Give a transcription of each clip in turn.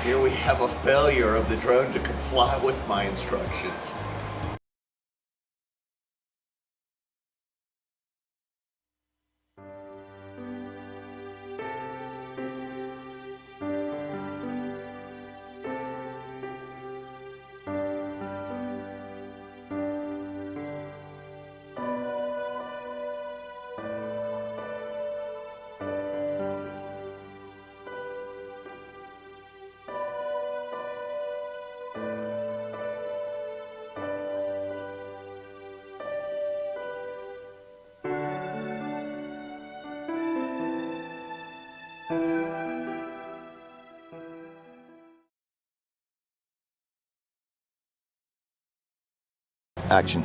Here we have a failure of the drone to comply with my instructions. Action.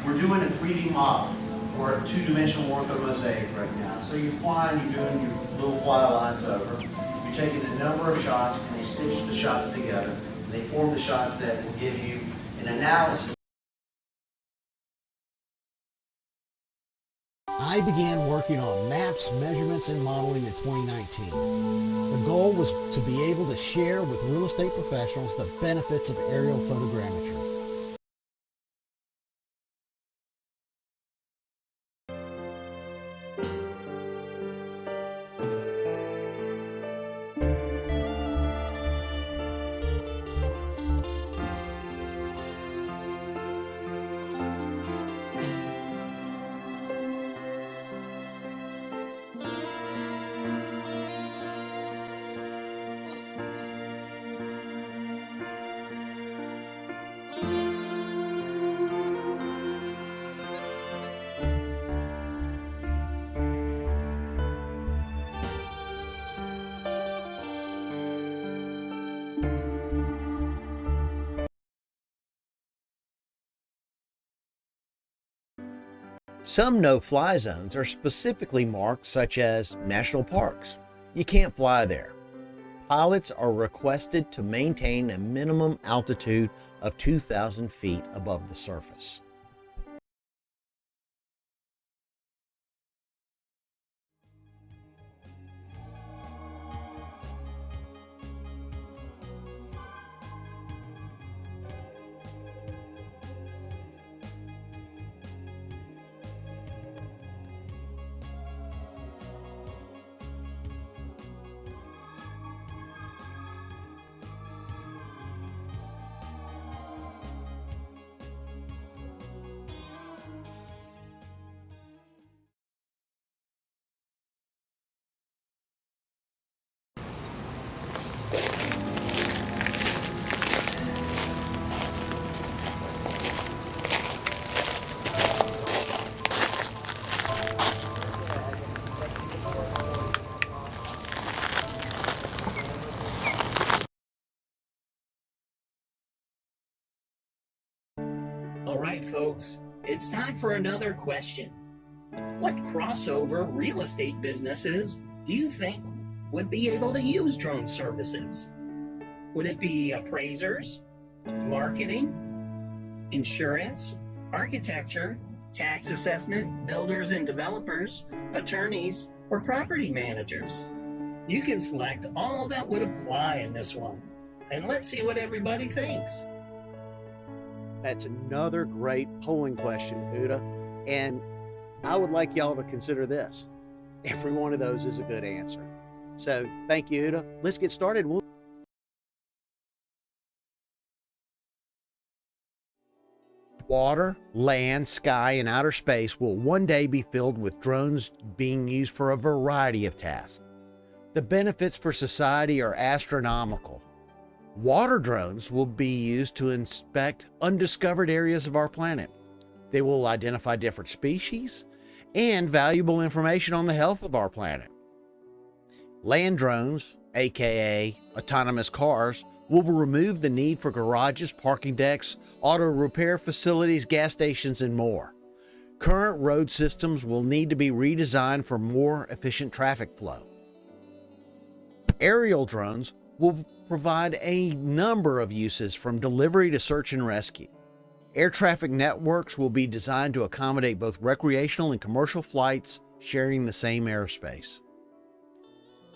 We're doing a 3D model or a two-dimensional orthomosaic right now. So you're flying, you're doing your little fly lines over. You're taking a number of shots and they stitch the shots together. And they form the shots that will give you an analysis. I began working on maps, measurements, and modeling in 2019. The goal was to be able to share with real estate professionals the benefits of aerial photogrammetry. Some no-fly zones are specifically marked, such as national parks. You can't fly there. Pilots are requested to maintain a minimum altitude of 2,000 feet above the surface. All right, folks, it's time for another question. What crossover real estate businesses do you think would be able to use drone services? Would it be appraisers, marketing, insurance, architecture, tax assessment, builders and developers, attorneys, or property managers? You can select all that would apply in this one. And let's see what everybody thinks. That's another great polling question, Uda. And I would like y'all to consider this. Every one of those is a good answer. So thank you, Uda. Let's get started. Water, land, sky, and outer space will one day be filled with drones being used for a variety of tasks. The benefits for society are astronomical. Water drones will be used to inspect undiscovered areas of our planet. They will identify different species and valuable information on the health of our planet. Land drones, aka autonomous cars, will remove the need for garages, parking decks, auto repair facilities, gas stations, and more. Current road systems will need to be redesigned for more efficient traffic flow. Aerial drones will provide a number of uses from delivery to search and rescue. Air traffic networks will be designed to accommodate both recreational and commercial flights sharing the same airspace.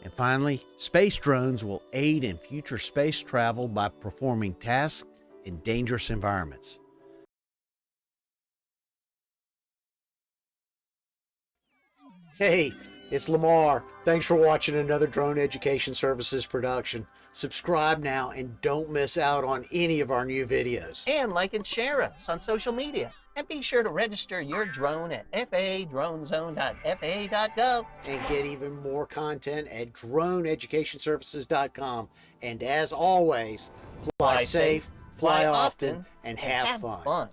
And finally, space drones will aid in future space travel by performing tasks in dangerous environments. Hey, it's Lamar. Thanks for watching another Drone Education Services production. Subscribe now and don't miss out on any of our new videos. And like and share us on social media. And be sure to register your drone at fadronezone.faa.gov. And get even more content at droneeducationservices.com. And as always, fly safe, fly often, and have fun.